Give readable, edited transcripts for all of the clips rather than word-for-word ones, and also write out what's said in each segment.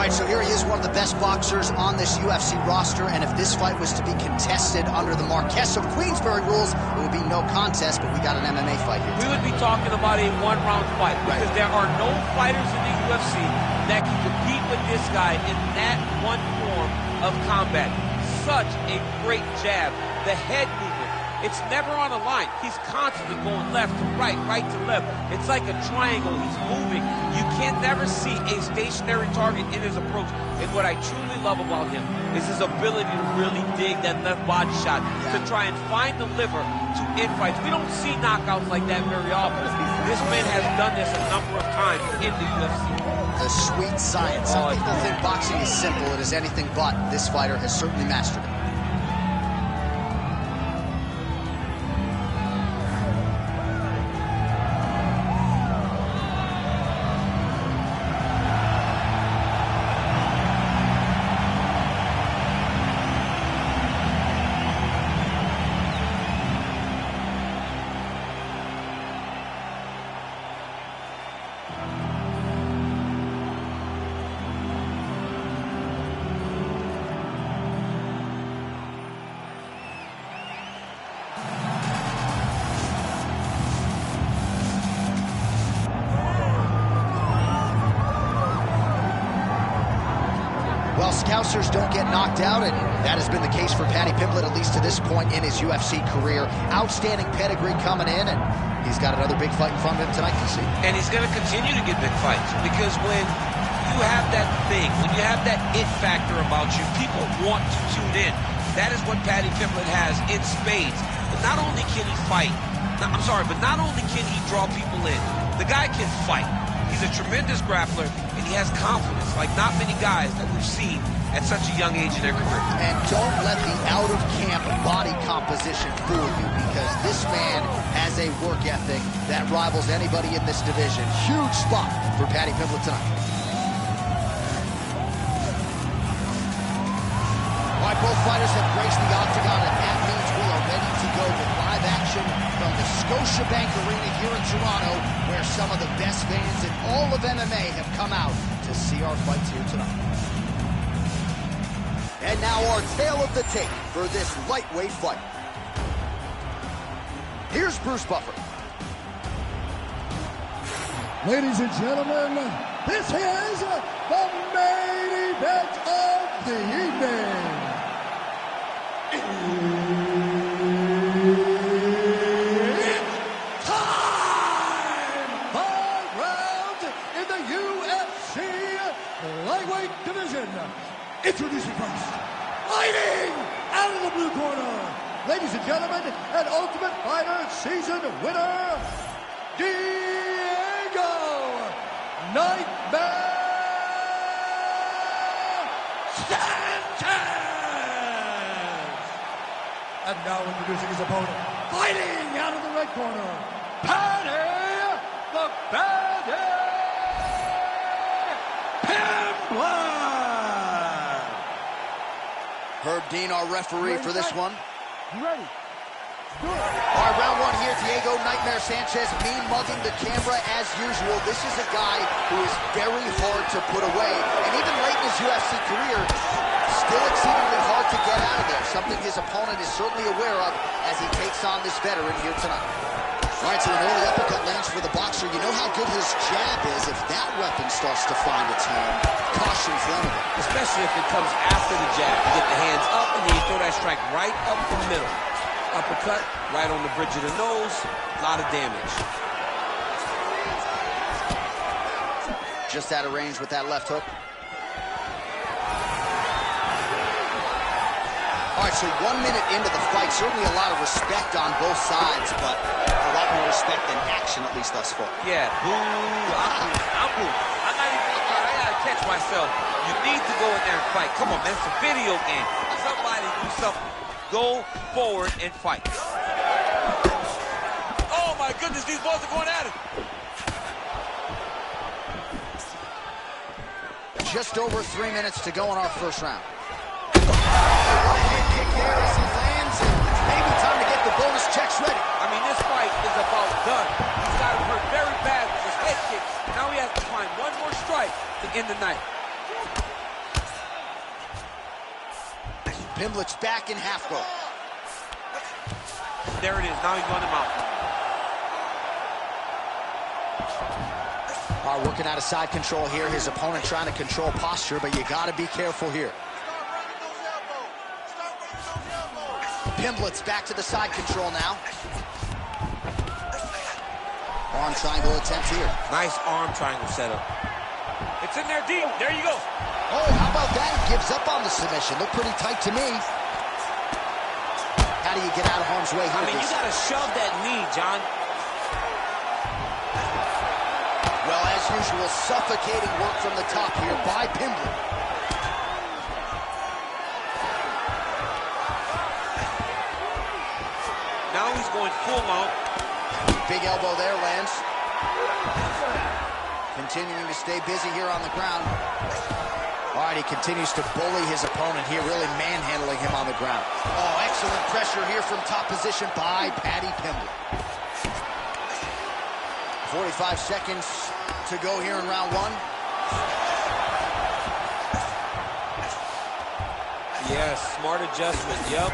All right, so here he is, one of the best boxers on this UFC roster, and if this fight was to be contested under the Marquess of Queensberry rules, it would be no contest, but we got an MMA fight here. We would be talking about a one-round fight, because there are no fighters in the UFC that can compete with this guy in that one form of combat. Such a great jab, the head movement. It's never on a line. He's constantly going left to right, right to left. It's like a triangle. He's moving. You can never see a stationary target in his approach. And what I truly love about him is his ability to really dig that left body shot to try and find the liver to end fights. We don't see knockouts like that very often. This man has done this a number of times in the UFC. The sweet science. Some people think boxing is simple. It is anything but. This fighter has certainly mastered it. Well, Scousers don't get knocked out, and that has been the case for Paddy Pimblett, at least to this point in his UFC career. Outstanding pedigree coming in, and he's got another big fight in front of him tonight, you see. And he's going to continue to get big fights, because when you have that thing, when you have that it factor about you, people want to tune in. That is what Paddy Pimblett has in spades. But not only can he fight, but not only can he draw people in, the guy can fight. He's a tremendous grappler, and he has confidence like not many guys that we've seen at such a young age in their career. And don't let the out-of-camp body composition fool you, because this man has a work ethic that rivals anybody in this division. Huge spot for Paddy Pimblett tonight. All right, both fighters have graced the octagon, and that means we are ready to go with live action from the Scotiabank Arena here in Toronto, where some of the best fans in all of MMA have come out to see our fights here tonight. And now our tale of the tape for this lightweight fight. Here's Bruce Buffer. Ladies and gentlemen, this is the main event of the evening. It's time! 5 rounds in the UFC lightweight division. Introducing first, fighting out of the blue corner, ladies and gentlemen, an Ultimate Fighter season winner, Diego Nightmare Sanchez! And now introducing his opponent, fighting out of the red corner, Paddy the Paddy Pimblett! Herb Dean, our referee for this one. You ready? All right, round one here. Diego Nightmare Sanchez mean mugging the camera as usual. This is a guy who is very hard to put away. And even late in his UFC career, still exceedingly hard to get out of there. Something his opponent is certainly aware of as he takes on this veteran here tonight. All right, so an early uppercut lands for the boxer. You know how good his jab is. If that weapon starts to find its home, caution front of it. Especially if it comes after the jab. You get the hands up, and then you throw that strike right up the middle. Uppercut, right on the bridge of the nose, a lot of damage. Just out of range with that left hook. All right, so 1 minute into the fight, certainly a lot of respect on both sides, but a lot more respect than action, at least thus far. Yeah, boo, I'm boo. I'm not even gonna try. I gotta catch myself. You need to go in there and fight. Come on, man, it's a video game. Somebody do something. Go forward and fight. Oh my goodness, these boys are going at it. Just over 3 minutes to go in our first round. Right hand kick there as he lands, and it's maybe time to get the bonus checks ready. I mean, this fight is about done. He's got hurt very bad with his head kick. Now he has to find one more strike to end the night. Pimblett's back in half guard. There it is. Now he's going to mount. Working out of side control here. His opponent trying to control posture, but you got to be careful here. Pimblett's back to the side control now. Arm triangle attempt here. Nice arm triangle setup. It's in there deep. There you go. Oh, how about that? He gives up on the submission. Looked pretty tight to me. How do you get out of harm's way here? I mean, you got to shove that knee, John. Well, as usual, suffocating work from the top here by Pimblett. Now he's going full mount. Big elbow there lands. Continuing to stay busy here on the ground. All right, he continues to bully his opponent here, really manhandling him on the ground. Oh, excellent pressure here from top position by Paddy Pimblett. 45 seconds to go here in round one. Yes, smart adjustment, yep.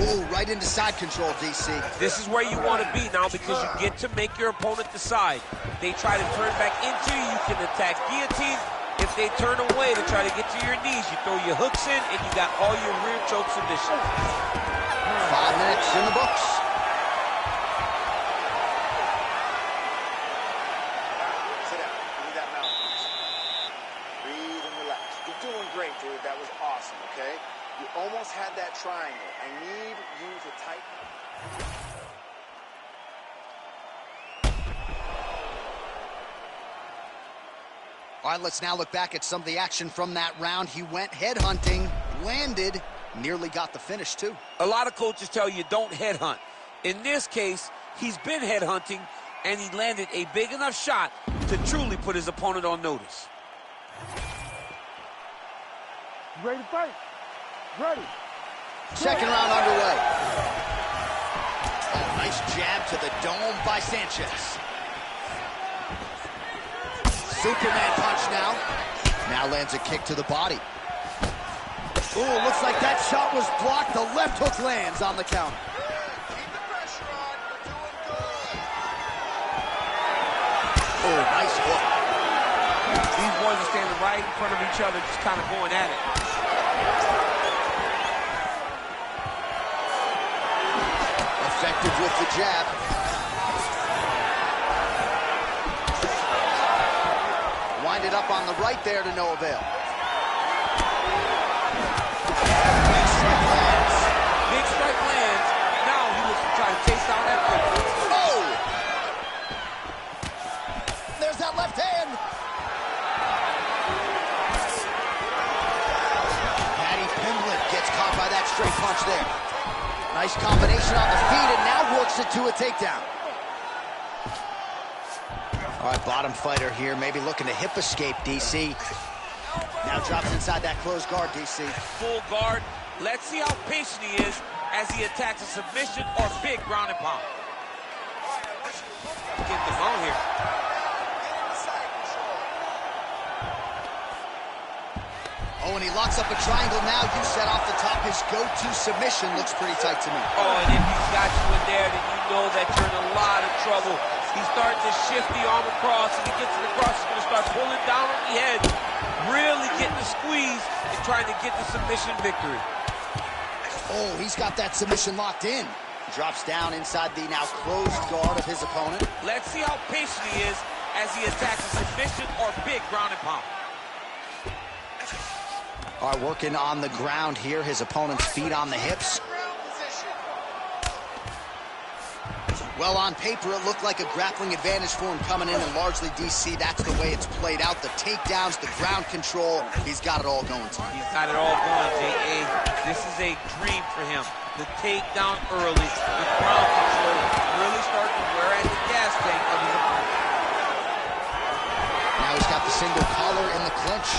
Ooh, right into side control, DC. This is where you want to be now because you get to make your opponent decide. They try to turn back into you, you can attack guillotine. If they turn away to try to get to your knees, you throw your hooks in and you got all your rear choke submission. 5 minutes in the books. Sit down. Leave that mouth, please. Breathe and relax. You're doing great, dude. That was awesome, okay? You almost had that triangle. I need you to tighten. All right, let's now look back at some of the action from that round. He went headhunting, landed, nearly got the finish, too. A lot of coaches tell you don't headhunt. In this case, he's been headhunting, and he landed a big enough shot to truly put his opponent on notice. You ready to fight? Ready. Second round underway. Oh, nice jab to the dome by Sanchez. Superman punch now. Now lands a kick to the body. Ooh, looks like that shot was blocked. The left hook lands on the counter. Keep the pressure on. You're doing good. Oh, nice hook. These boys are standing right in front of each other, just kind of going at it. Effective with the jab. Winded up on the right there to no avail. Big strike lands. Big strike lands. Now he looks to try to chase down that right. Oh! There's that left hand. Paddy Pimblett gets caught by that straight punch there. Nice combination on the feet and now works it to a takedown. All right, bottom fighter here, maybe looking to hip escape, DC. Now drops inside that closed guard, DC. Full guard. Let's see how patient he is as he attacks a submission or big ground and pound. Get the bone here. Oh, and he locks up a triangle now. You set off the top. His go-to submission looks pretty tight to me. Oh, and if he's got you in there, then you know that you're in a lot of trouble. He's starting to shift the arm across, and he gets it across. He's going to start pulling down on the head, really getting the squeeze and trying to get the submission victory. Oh, he's got that submission locked in. Drops down inside the now closed guard of his opponent. Let's see how patient he is as he attacks a submission or big ground and pound. All right, working on the ground here. His opponent's feet on the hips. Well, on paper, it looked like a grappling advantage for him coming in, and largely, DC, that's the way it's played out. The takedowns, the ground control, he's got it all going tonight. He's got it all going, J.A. This is a dream for him. The takedown early, the ground control, really starting to wear at the gas tank of his opponent. Now he's got the single collar in the clinch.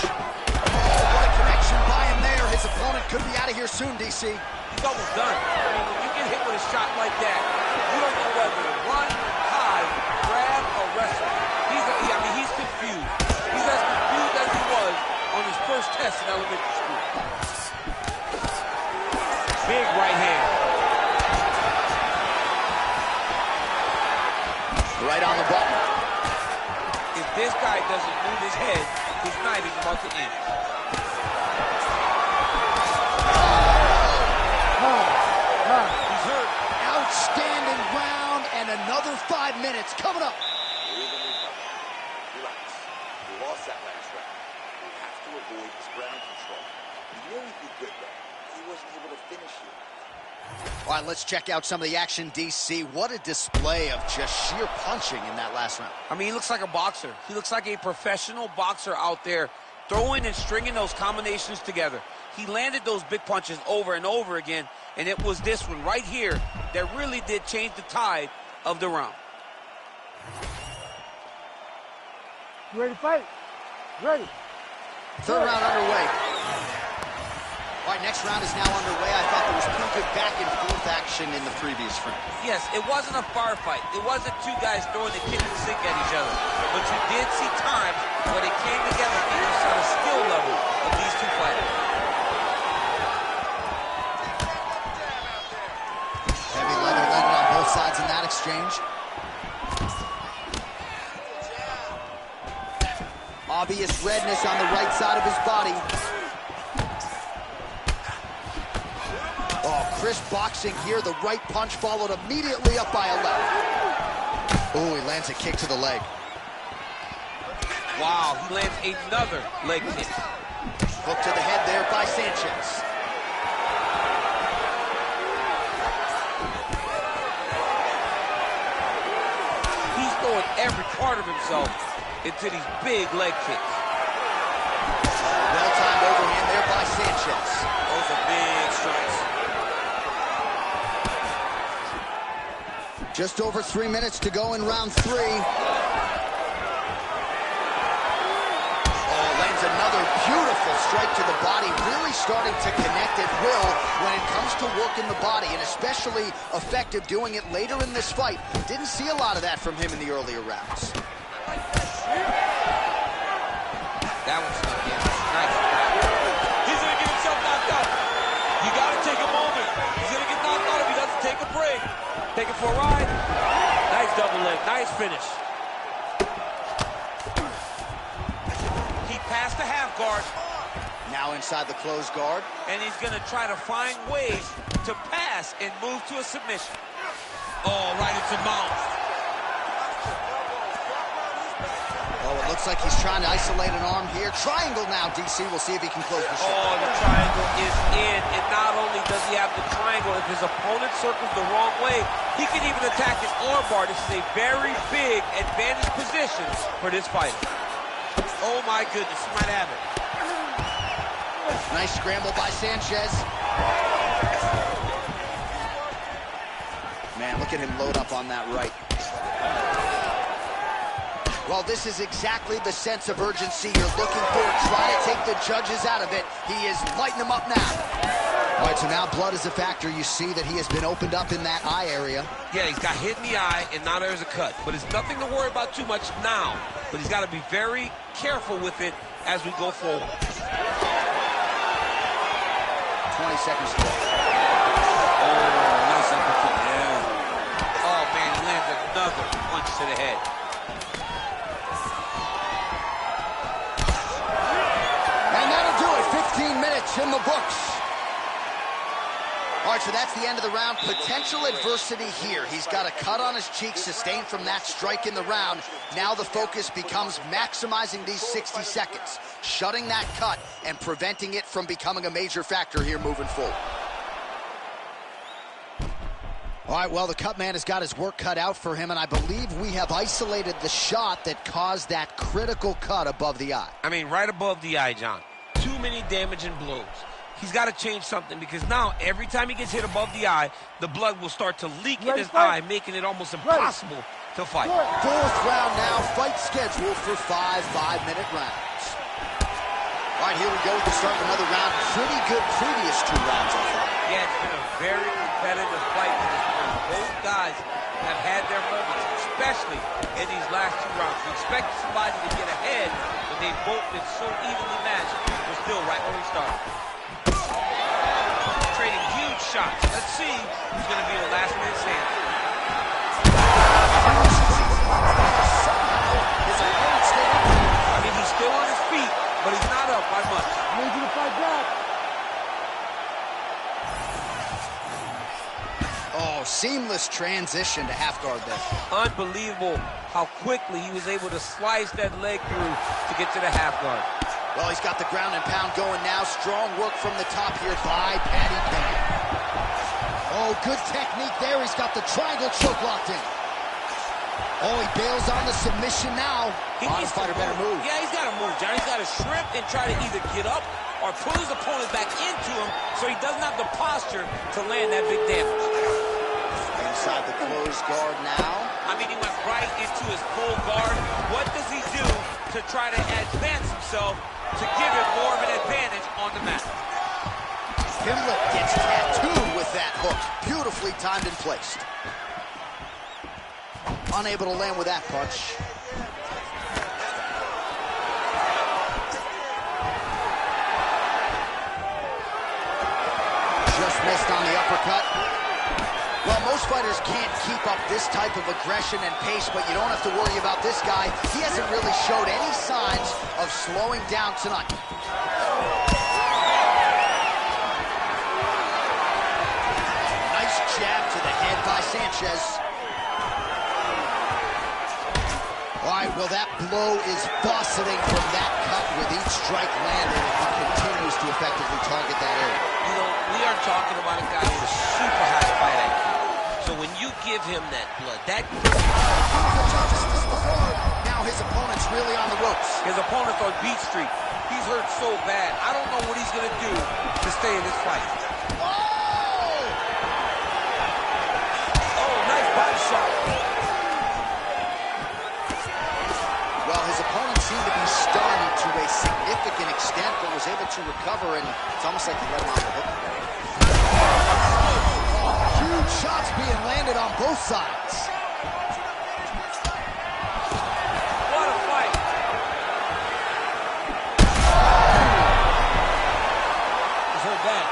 Oh, what a connection by him there. His opponent could be out of here soon, DC. He's almost done. I mean, when you get hit with a shot like that, you don't know whether to run, hide, grab, or wrestle. He's confused. He's as this guy doesn't move his head, his night is about to end. He's hurt. Outstanding round, and another 5 minutes coming up. Relax. He lost that last round. You have to avoid his ground control. He really did good though. He wasn't able to finish you. All right, let's check out some of the action, DC. What a display of just sheer punching in that last round. I mean, he looks like a boxer. He looks like a professional boxer out there, throwing and stringing those combinations together. He landed those big punches over and over again, and it was this one right here that really did change the tide of the round. You ready to fight? Ready. Third round underway. All right, next round is now underway. I thought there was pretty good back and forth action in the previous round. Yes, it wasn't a bar fight. It wasn't two guys throwing the kitchen sink at each other. But you did see times where they came together and you saw the skill level of these two fighters. Heavy leather landed on both sides in that exchange. Obvious redness on the right side of his body. Oh, crisp boxing here. The right punch followed immediately up by a left. Oh, he lands a kick to the leg. Wow, he lands another leg kick. Hook to the head there by Sanchez. He's throwing every part of himself into these big leg kicks. Well-timed overhand there by Sanchez. Those are big strikes. Just over 3 minutes to go in round 3. Oh, lands another beautiful strike to the body, really starting to connect at will when it comes to working the body, and especially effective doing it later in this fight. Didn't see a lot of that from him in the earlier rounds. That one's not in. Nice. He's going to get himself knocked out. You got to take a moment. He's going to get knocked out if he doesn't take a break. Take it for a ride. Nice double leg. Nice finish. He passed the half guard. Now inside the closed guard. And he's going to try to find ways to pass and move to a submission. Oh, right into mount. Oh, it looks like he's trying to isolate an arm here. Triangle now, DC. We'll see if he can close the shot. Oh, the triangle is in. And not only does he have the triangle, if his opponent circles the wrong way, he can even attack an arm bar. This is a very big advantage position for this fighter. Oh, my goodness. He might have it. Nice scramble by Sanchez. Man, look at him load up on that right. Well, this is exactly the sense of urgency you're looking for. Try to take the judges out of it. He is lighting them up now. All right, so now blood is a factor. You see that he has been opened up in that eye area. Yeah, he's got hit in the eye, and now there's a cut. But it's nothing to worry about too much now. But he's got to be very careful with it as we go forward. 20 seconds to go. Oh, nice uppercut, yeah. Oh, man, he lands another punch to the head. And that'll do it. 15 minutes in the books. All right, so that's the end of the round. Potential adversity here. He's got a cut on his cheek sustained from that strike in the round. Now the focus becomes maximizing these 60 seconds, shutting that cut and preventing it from becoming a major factor here moving forward. All right, well, the cut man has got his work cut out for him, and I believe we have isolated the shot that caused that critical cut above the eye. I mean, right above the eye, John. Too many damaging blows. He's got to change something because now every time he gets hit above the eye, the blood will start to leak in his eye, making it almost impossible to fight. Fourth round now, fight scheduled for 5 5-minute rounds. All right, here we go with the start of another round. Pretty good previous 2 rounds, I thought. Yeah, it's been a very competitive fight to this point. Both guys have had their moments, especially in these last 2 rounds. We expect somebody to get ahead, but they've both been so evenly matched. We're still right where we started. Trading huge shots. Let's see who's going to be the last man standing. His opponent stayed seamless transition to half guard there. Unbelievable how quickly he was able to slice that leg through to get to the half guard. Well, he's got the ground and pound going now. Strong work from the top here by Paddy Pimblett. Oh, good technique there. He's got the triangle choke locked in. Oh, he bails on the submission now. Bottom fighter better move. Yeah, he's got to move, John. He's got to shrimp and try to either get up or pull his opponent back into him so he doesn't have the posture to land that big damage. Inside the closed guard now. I mean, he went right into his full guard. What does he do to try to advance himself to give him more of an advantage on the mat? Pimblett gets tattooed with that hook. Beautifully timed and placed. Unable to land with that punch. Just missed on the uppercut. Well, most fighters can't keep up this type of aggression and pace, but you don't have to worry about this guy. He hasn't really showed any signs of slowing down tonight. Nice jab to the head by Sanchez. All right, well, that blow is bustling from that cut with each strike landed, and he continues to effectively target that area. You know, we are talking about a guy with a super high fight IQ. So when you give him that blood, Now his opponent's really on the ropes. his opponent's on beat street. He's hurt so bad. I don't know what he's going to do to stay in this fight. Oh, nice body shot. Well, his opponent seemed to be stunned to a significant extent, but was able to recover, and it's almost like he let him off the hook. Huge shots being landed on both sides. What a fight. He's hurt bad.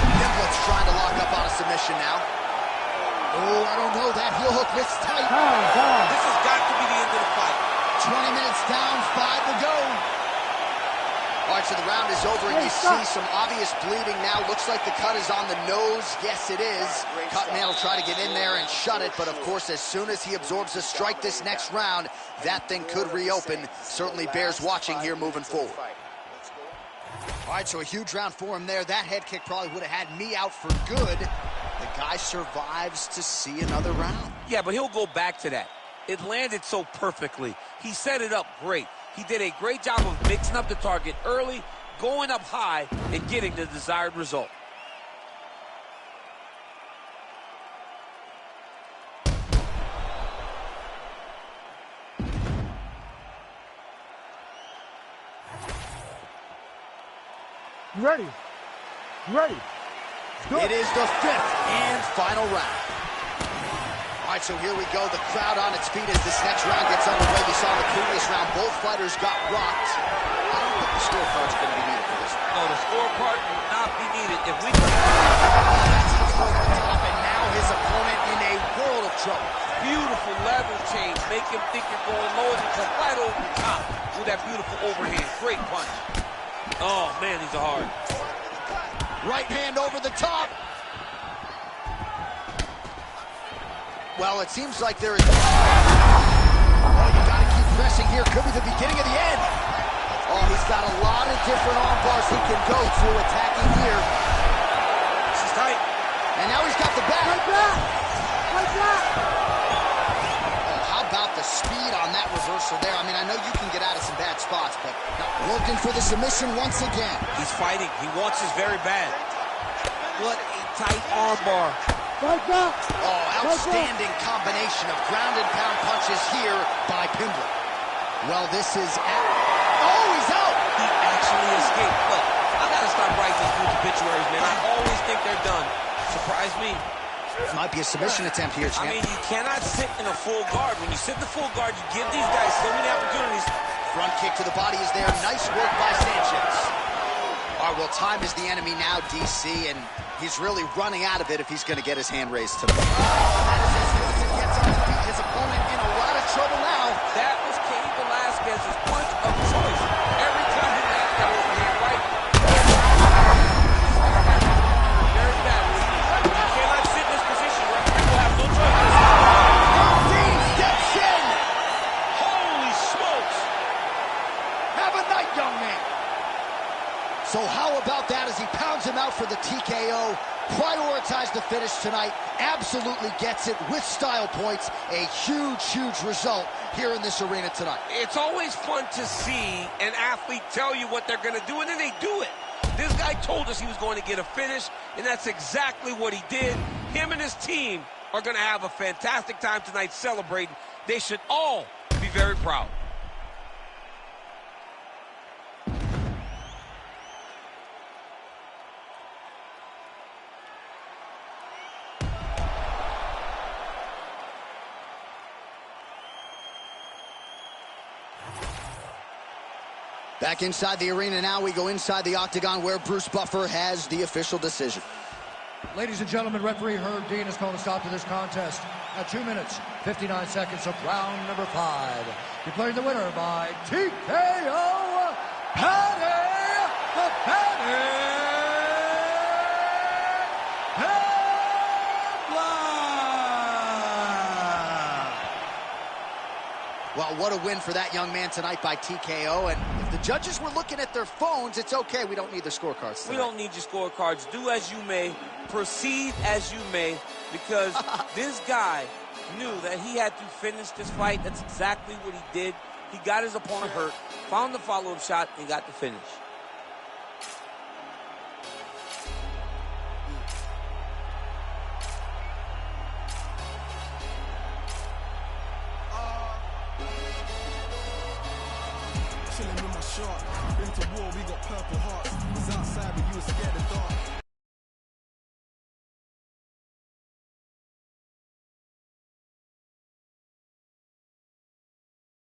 Pimblett's trying to lock up on a submission now. Oh, I don't know. That heel hook looks tight. This has got to be the end of the fight. 20 minutes down, 5 to go. All right, so the round is over, and you see some obvious bleeding now. Looks like the cut is on the nose. Yes, it is. Cutman will try to get in there and shut it, but of course, as soon as he absorbs a strike this next round, that thing could reopen. Certainly bears watching here moving forward. All right, so a huge round for him there. That head kick probably would have had me out for good. The guy survives to see another round. Yeah, but he'll go back to that. It landed so perfectly. He set it up great. He did a great job of mixing up the target early, going up high, and getting the desired result. Ready. Ready. It is the 5th and final round. All right, so here we go. The crowd on its feet as this next round gets underway. We saw in the previous round, both fighters got rocked. I don't think the scorecard's going to be needed for this one. No, the scorecard will not be needed. If we That's over the top, and now his opponent in a world of trouble. beautiful level change, make him think you're going low and come right over the top with that beautiful overhand. Great punch. Oh, man, these are hard. Right hand over the top. Well, it seems like there is... Oh, you got to keep pressing here. Could be the beginning of the end. Oh, he's got a lot of different arm bars he can go through attacking here. This is tight. And now he's got the back. Like that. Like that. Oh, how about the speed on that reversal there? I mean, I know you can get out of some bad spots, but looking for the submission once again. He's fighting. He wants this very bad. What a tight arm bar. Like that. Oh, outstanding combination of ground and pound punches here by Pimblett. Well, this is... Oh, he's out! He actually escaped. Look, I gotta stop writing these dudes obituaries, man. I always think they're done. Surprise me. Might be a submission attempt here, champ. I mean, you cannot sit in a full guard. When you sit in the full guard, you give these guys so many opportunities. Front kick to the body is there. Nice work by Sanchez. All right, well, time is the enemy now, DC, and he's really running out of it if he's going to get his hand raised tonight. That is as good as it gets on his feet. His opponent in a lot of trouble now. That was Cain Velasquez's punch of choice. Every time he lands that overhand right, very bad. You cannot sit in this So how about that as he pounds him out for the TKO? Prioritized the finish tonight. Absolutely gets it with style points. A huge, huge result here in this arena tonight. It's always fun to see an athlete tell you what they're going to do, and then they do it. This guy told us he was going to get a finish, and that's exactly what he did. Him and his team are going to have a fantastic time tonight celebrating. They should all be very proud. Back inside the arena now, we go inside the octagon where Bruce Buffer has the official decision. Ladies and gentlemen, referee Herb Dean has called a stop to this contest at 2 minutes, 59 seconds of round number 5. Declaring the winner by TKO, Paddy, the Paddy Pimblett. Well, what a win for that young man tonight by TKO. And if the judges were looking at their phones, it's okay. We don't need the scorecards tonight. We don't need your scorecards. Do as you may, proceed as you may, because this guy knew that he had to finish this fight. That's exactly what he did. He got his opponent hurt, found the follow-up shot, and got the finish. Chilling with my short. Been to war, we got purple hearts. Was outside, but you were scared of dark.